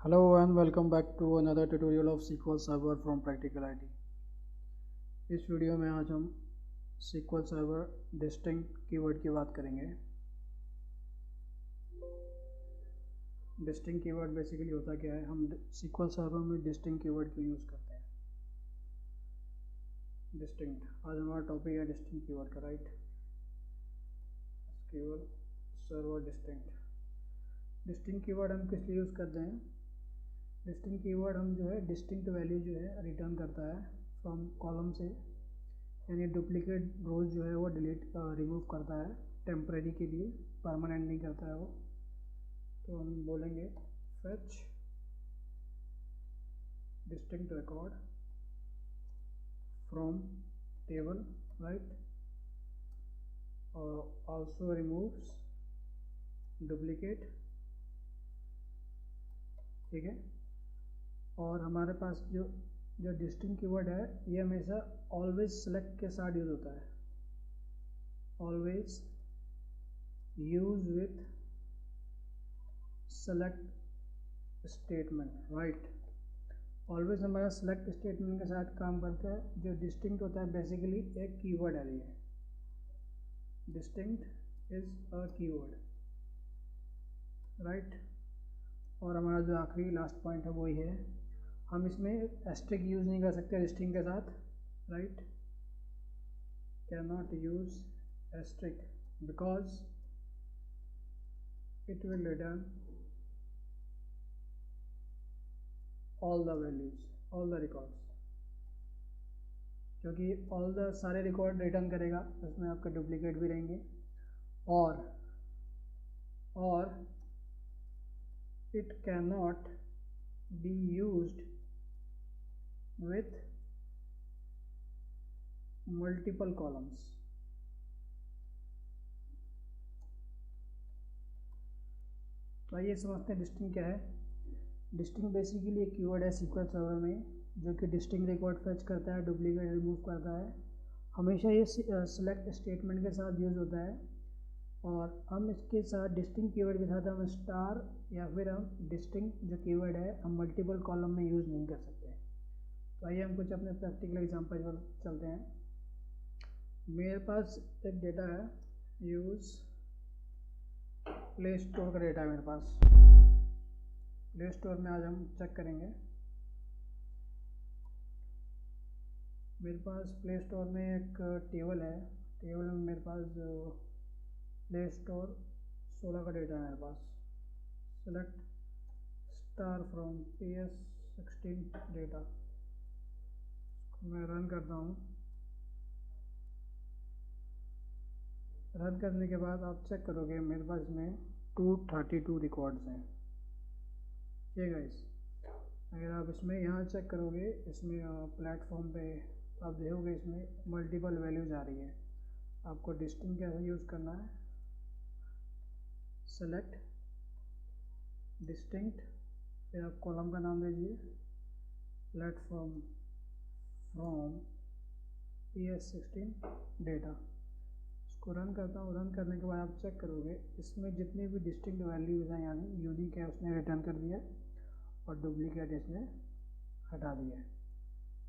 Hello and welcome back to another tutorial of SQL Server from Practical IT। इस video में आज हम SQL Server distinct keyword की बात करेंगे। डिस्टिंक्ट कीवर्ड बेसिकली होता क्या है, हम SQL Server में डिस्टिंक्ट कीवर्ड क्यों यूज़ करते हैं। डिस्टिंक्ट, आज हमारा टॉपिक है डिस्टिंक्ट कीवर्ड का, right. SQL Server distinct keyword हम किस लिए यूज़ करते हैं। डिस्टिंक्ट कीवर्ड हम जो है डिस्टिंक्ट वैल्यू जो है रिटर्न करता है फ्रॉम कॉलम से, यानी डुप्लीकेट रोज जो है वो रिमूव करता है टेम्परेरी के लिए, परमानेंट नहीं करता है वो। तो हम बोलेंगे fetch distinct record from table, right, और आल्सो रिमूव्स डुप्लीकेट, ठीक है। और हमारे पास जो डिस्टिंक्ट कीवर्ड है ये हमेशा ऑलवेज सेलेक्ट के साथ यूज होता है, always use with select statement, right. Always हमारा सेलेक्ट स्टेटमेंट के साथ काम करता है। जो डिस्टिंक्ट होता है बेसिकली एक कीवर्ड है, ये distinct is a keyword, right. और हमारा जो आखिरी लास्ट पॉइंट है वही है, हम इसमें एस्ट्रिक यूज़ नहीं कर सकते डिस्टिंक्ट के साथ, right. Can not use asterisk because it will return all the values, all the records, क्योंकि ऑल द सारे रिकॉर्ड रिटर्न करेगा, उसमें आपके डुप्लीकेट भी रहेंगे। और it cannot be used with multiple columns। तो आइए समझते हैं डिस्टिंक्ट क्या है। डिस्टिंक्ट बेसिकली एक कीवर्ड है SQL सर्वर में जो कि डिस्टिंक्ट रिकॉर्ड फेच करता है, डुप्लीकेट रिमूव करता है। हमेशा ये सेलेक्ट स्टेटमेंट के साथ यूज़ होता है, और हम इसके साथ डिस्टिंक्ट कीवर्ड के साथ हम स्टार या फिर हम डिस्टिंक्ट जो कीवर्ड है हम मल्टीपल कॉलम में यूज़ नहीं कर सकते। तो आइए हम कुछ अपने प्रैक्टिकल एग्जांपल पर चलते हैं। मेरे पास एक डेटा है, यूज़ प्ले स्टोर का डेटा है मेरे पास। प्ले स्टोर में आज हम चेक करेंगे। मेरे पास प्ले स्टोर में एक टेबल है, टेबल में मेरे पास प्ले स्टोर 16 का डेटा है मेरे पास। Select star from PS16 data, मैं रन करता हूँ। रन करने के बाद आप चेक करोगे मेरे पास इसमें 232 रिकॉर्ड्स हैं, ठीक है। अगर आप इसमें यहाँ चेक करोगे, इसमें प्लेटफॉर्म पे आप देखोगे इसमें मल्टीपल वैल्यूज आ रही है। आपको डिस्टिंक्ट कैसे यूज़ करना है, सेलेक्ट डिस्टिंक्ट, फिर आप कॉलम का नाम दीजिए प्लेटफॉर्म फ्रॉम PS16 डेटा। इसको रन करता हूँ। रन करने के बाद आप चेक करोगे इसमें जितनी भी डिस्टिंक्ट वैल्यूज हैं यानी यूनिक है उसने रिटर्न कर दिया और डुप्लीकेट इसने हटा दिया है,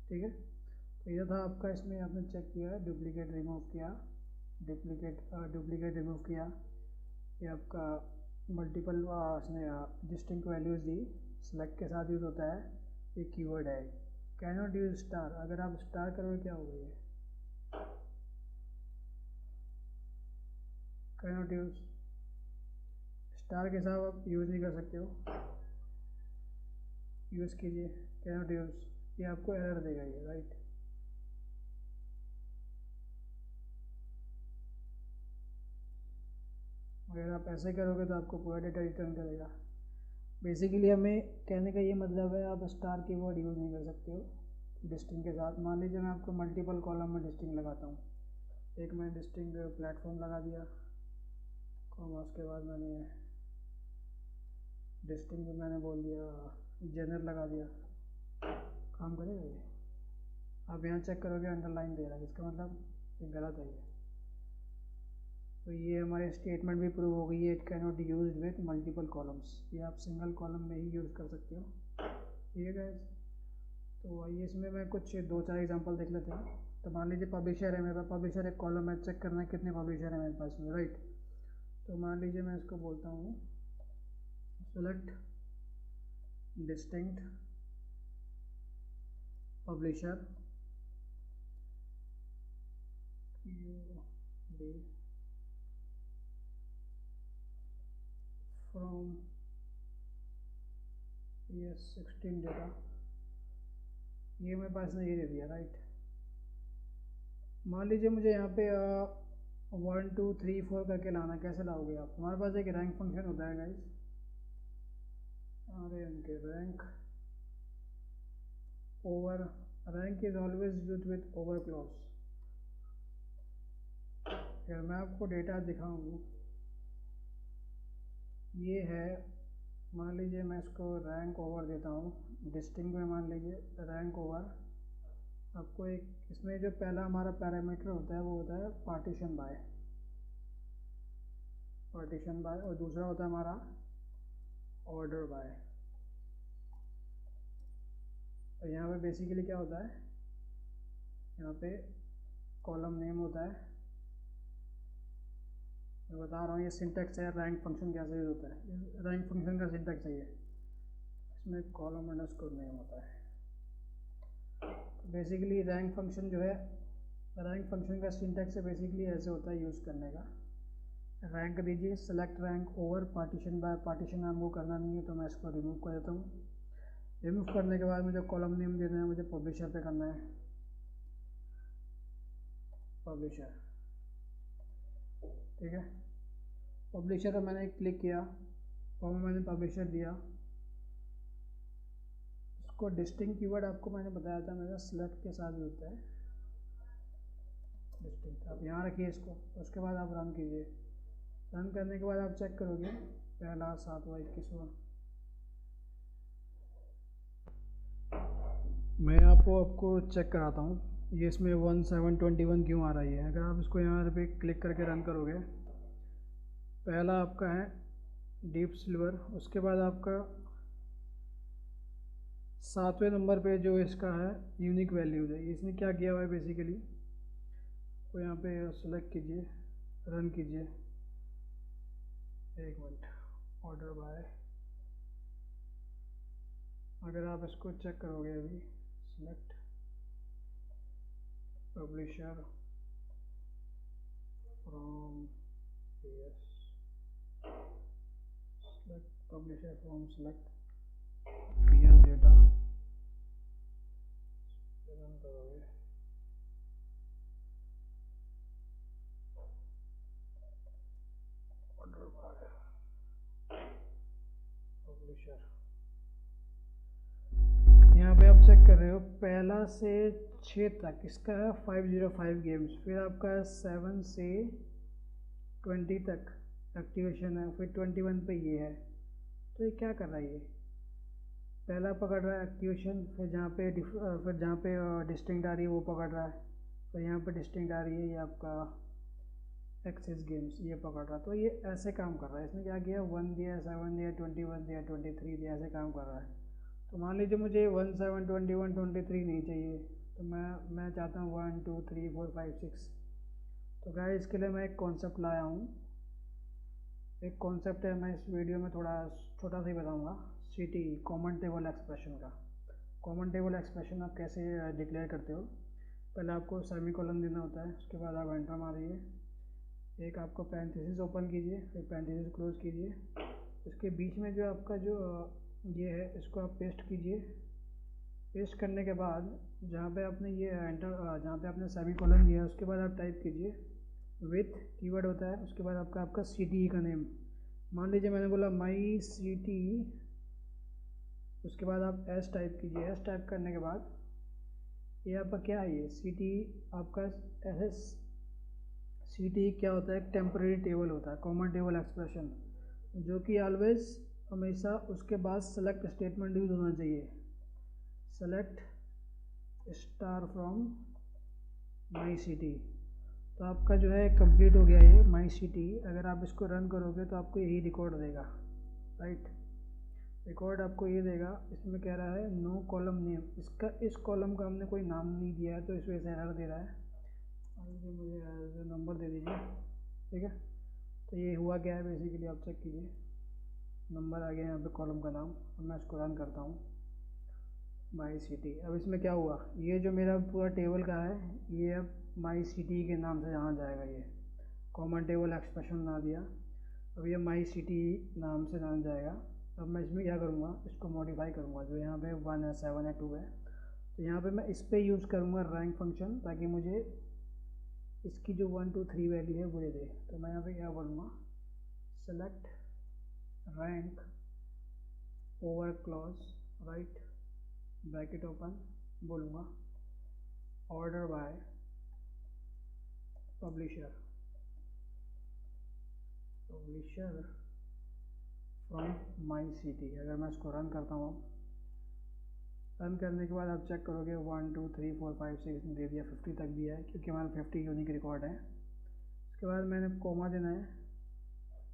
ठीक है। तो ये था आपका, इसमें आपने चेक किया, डुप्लीकेट रिमूव किया, डुप्लीकेट रिमूव किया, ये आपका मल्टीपल उसने डिस्टिंक्ट वैल्यूज दी, सेलेक्ट के साथ यूज़ होता है, ये कीवर्ड है। कैन नॉट यूज स्टार, अगर आप स्टार करोगे क्या होगा, ये कैन नॉट यूज स्टार के साथ आप यूज़ नहीं कर सकते हो। यूज़ कीजिए कैन नॉट यूज, ये आपको एरर देगा ये, राइट। अगर आप ऐसे करोगे तो आपको पूरा डेटा रिटर्न करेगा। बेसिकली हमें कहने का ये मतलब है आप स्टार कीवर्ड यूज़ नहीं कर सकते हो डिस्टिंक्ट के साथ। मान लीजिए मैं आपको मल्टीपल कॉलम में डिस्टिंक्ट लगाता हूँ, एक मैंने डिस्टिंक्ट प्लेटफॉर्म लगा दिया, कॉमा, उसके बाद मैंने डिस्टिंक्ट में मैंने बोल दिया जेनर लगा दिया, काम करेगा ये। आप यहाँ चेक करोगे अंडरलाइन दे रहा है, इसका मतलब ये गलत है ये। तो ये हमारी स्टेटमेंट भी प्रूव हो गई है, it can not use with multiple columns, ये आप सिंगल कॉलम में ही यूज़ कर सकते हो। ठीक है गाइस, तो आइए इसमें मैं कुछ 2-4 एग्जांपल देख लेते हैं। तो मान लीजिए पब्लिशर है मेरे पास, पब्लिशर एक कॉलम है, चेक करना है कितने पब्लिशर है मेरे पास में, राइट। तो मान लीजिए मैं इसको बोलता हूँ select distinct publisher from PS16 data, ये मेरे पास ने ये दे दिया, राइट। मान लीजिए मुझे यहाँ पे 1 2 3 4 करके लाना, कैसे लाओगे आप? हमारे पास एक रैंक फंक्शन होता है guys, rank over, rank is always used with over clause. फिर मैं आपको डेटा दिखाऊँ, ये है, मान लीजिए मैं इसको रैंक ओवर देता हूँ, डिस्टिंग में मान लीजिए रैंक ओवर, आपको एक इसमें जो पहला हमारा पैरामीटर होता है वो होता है पार्टीशन बाय, और दूसरा होता है हमारा ऑर्डर बाय। और यहाँ पे बेसिकली क्या होता है, यहाँ पे कॉलम नेम होता है, मैं बता रहा हूँ ये सिंटैक्स है, रैंक फंक्शन कैसे यूज होता है, रैंक फंक्शन का सिंटैक्स है ये, इसमें कॉलम अंडरस्कोर नेम होता है। बेसिकली रैंक फंक्शन जो है, रैंक फंक्शन का सिंटैक्स है बेसिकली ऐसे होता है यूज़ करने का। रैंक दीजिए, select rank over partition by, partition हमको करना नहीं है तो मैं इसको रिमूव कर देता हूँ। रिमूव करने के बाद मुझे कॉलम नेम देना है, मुझे पब्लिशर पे करना है, पब्लिशर। ठीक है, पब्लिशर पर मैंने क्लिक किया और मैंने पब्लिशर दिया। इसको डिस्टिंक्ट कीवर्ड आपको मैंने बताया था, मेरा सेलेक्ट के साथ भी होता है डिस्टिंक्ट। आप यहाँ रखिए इसको, उसके बाद आप रन कीजिए। रन करने के बाद आप चेक करोगे पहला 7वां 21वां, मैं आपको चेक कराता हूँ ये इसमें 1721 क्यों आ रही है। अगर आप इसको यहाँ पे क्लिक करके रन करोगे, पहला आपका है डीप सिल्वर, उसके बाद आपका 7वें नंबर पे जो इसका है यूनिक वैल्यूज है, इसने क्या किया हुआ है बेसिकली, तो यहाँ पे सेलेक्ट कीजिए, रन कीजिए, एक मिनट, ऑर्डर बाय, अगर आप इसको चेक करोगे अभी, select publisher from PS, select publisher from select PS data, run करोगे, ऑर्डर बाय पब्लिशर, यहाँ पे आप चेक कर रहे हो पहला से 6 तक इसका है 505 गेम्स, फिर आपका 7 से 20 तक एक्टिवेशन है, फिर 21 पे ये है। तो ये क्या कर रहा है, ये पहला पकड़ रहा है एक्टिवेशन, फिर जहाँ पे डिस्टिंक्ट आ रही है वो पकड़ रहा है, फिर यहाँ पे डिस्टिंक्ट आ रही है ये आपका एक्सेस गेम्स, ये पकड़ रहा है। तो ये ऐसे काम कर रहा है, इसने क्या किया, 1 दिया, 7 दिया, 21 दिया, 23 दिया, ऐसे काम कर रहा है। तो मान लीजिए मुझे 1 7 21 23 नहीं चाहिए, तो मैं चाहता हूँ 1 2 3 4 5 6। तो गाइस इसके लिए मैं एक कॉन्सेप्ट लाया हूँ, एक कॉन्सेप्ट है, मैं इस वीडियो में थोड़ा छोटा सा ही बताऊँगा, CT कॉमन टेबल एक्सप्रेशन का। कॉमन टेबल एक्सप्रेशन आप कैसे डिक्लेयर करते हो, पहले आपको सेमीकोलन देना होता है, उसके बाद आप एंटर मारिए, एक आपको पैरेंथेसिस ओपन कीजिए, फिर पैरेंथेसिस क्लोज कीजिए, इसके बीच में जो आपका जो ये है इसको आप पेस्ट कीजिए। पेस्ट करने के बाद जहाँ पे आपने ये जहाँ पे आपने सेमीकोलन दिया है उसके बाद आप टाइप कीजिए विथ कीवर्ड होता है, उसके बाद आपका CTE का नेम, मान लीजिए मैंने बोला माई CTE, उसके बाद आप S टाइप कीजिए। S टाइप करने के बाद ये आपका क्या है, ये CTE आपका CTE क्या होता है, एक टेम्परेरी टेबल होता है, कॉमन टेबल एक्सप्रेशन, जो कि ऑलवेज हमेशा उसके बाद सेलेक्ट स्टेटमेंट यूज होना चाहिए, select star from my CTE। तो आपका जो है कंप्लीट हो गया ये माई सिटी। अगर आप इसको रन करोगे तो आपको यही रिकॉर्ड देगा, राइट। रिकॉर्ड आपको ये देगा, इसमें कह रहा है नो कॉलम नेम। इसका इस कॉलम का हमने कोई नाम नहीं दिया है तो इस वजह से एरर दे रहा है। मुझे नंबर दे दीजिए, ठीक है। तो ये हुआ क्या है बेसिकली, आप चेक कीजिए, नंबर आ गया यहाँ पे कॉलम का नाम। अब मैं इसको रन करता हूँ माई सिटी। अब इसमें क्या हुआ, ये जो मेरा पूरा टेबल का है ये अब माई सिटी के नाम से जाना जाएगा। ये कॉमन टेबल एक्सप्रेशन ना दिया, अब ये माई सिटी नाम से जाना जाएगा। अब मैं इसमें क्या करूँगा, इसको मॉडिफाई करूँगा। जो यहाँ पे 1 है, 7 है, 2 है, तो यहाँ पे मैं इस पर यूज़ करूँगा रैंक फंक्शन, ताकि मुझे इसकी जो 1 2 3 वैल्यू है वो दे दे। तो मैं यहाँ पे क्या बोलूँगा, select rank over clause, right, bracket open, बोलूँगा order by publisher from my city. अगर मैं इसको रन करता हूँ, रन करने के बाद आप चेक करोगे 1 2 3 4 5 6 दे दिया, 50 तक दिया है क्योंकि हमारा 50 यूनिक रिकॉर्ड है। उसके बाद मैंने कोमा देना है।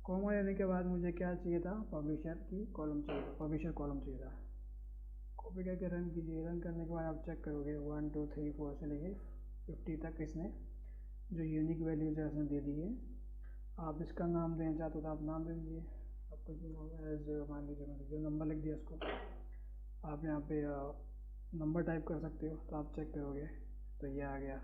कोमा देने के बाद मुझे क्या चाहिए था, पब्लिशर की कॉलम चाहिए था, पब्लिशर कॉलम चाहिए था। कॉपी करके रन कीजिए। रन करने के बाद आप चेक करोगे 1 2 3 4 से लेके 50 तक इसने जो यूनिक वैल्यूज है उसने दे दी है। आप इसका नाम देना चाहते हो तो आप नाम दे दीजिए। आपको जो मान लीजिए मैंने जो नंबर लिख दिया उसको आप यहाँ पे नंबर टाइप कर सकते हो। तो आप चेक करोगे तो ये आ गया।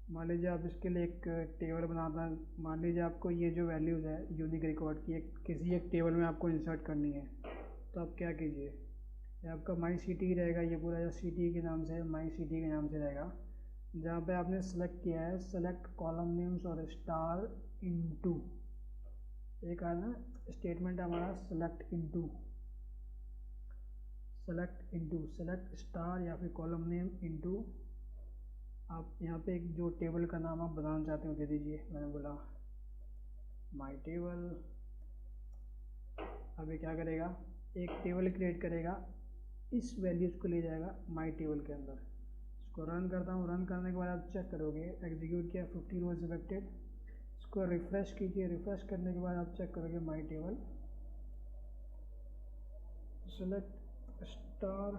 मान लीजिए आप इसके लिए एक टेबल बनाना, मान लीजिए आपको ये जो वैल्यूज़ है यूनिक रिकॉर्ड की किसी एक टेबल में आपको इंसर्ट करनी है, तो आप क्या कीजिए, ये आपका माई सिटी रहेगा, ये पूरा जो सिटी के नाम से माई सिटी के नाम से रहेगा। जहाँ पे आपने सेलेक्ट किया है सेलेक्ट कॉलम नेम्स और स्टार इनटू, एक आना स्टेटमेंट हमारा सेलेक्ट इनटू सेलेक्ट स्टार या फिर कॉलम नेम इनटू। आप यहाँ पे एक जो टेबल का नाम आप बनाना चाहते हो दे दीजिए। मैंने बोला माई टेबल। अब ये क्या करेगा, एक टेबल क्रिएट करेगा, इस वैल्यूज़ को ले जाएगा माई टेबल के अंदर। इसको रन करता हूँ। रन करने के बाद आप चेक करोगे एग्जीक्यूट किया, 50 रोज सिलेक्टेड। इसको रिफ़्रेश कीजिए। रिफ़्रेश करने के बाद आप चेक करोगे माई table, select star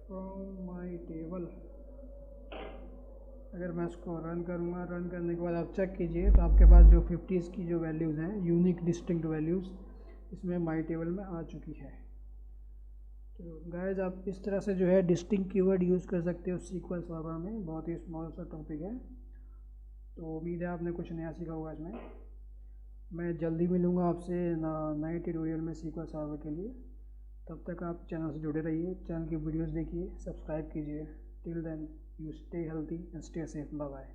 from my table. अगर मैं इसको रन करूँगा, रन करने के बाद आप चेक कीजिए तो आपके पास जो 50s की जो वैल्यूज़ हैं यूनिक डिस्टिंक्ट वैल्यूज़ इसमें माई टेबल में आ चुकी है। तो गाइस आप इस तरह से जो है डिस्टिंक्ट कीवर्ड यूज़ कर सकते हो SQL सर्वर में। बहुत ही स्मॉल सा टॉपिक है, तो उम्मीद है आपने कुछ नया सीखा होगा इसमें। मैं जल्दी मिलूँगा आपसे नए ट्यूटोरियल में SQL सर्वर के लिए। तब तक आप चैनल से जुड़े रहिए, चैनल की वीडियोस देखिए, सब्सक्राइब कीजिए। Till then you stay healthy and stay safe. Bye bye.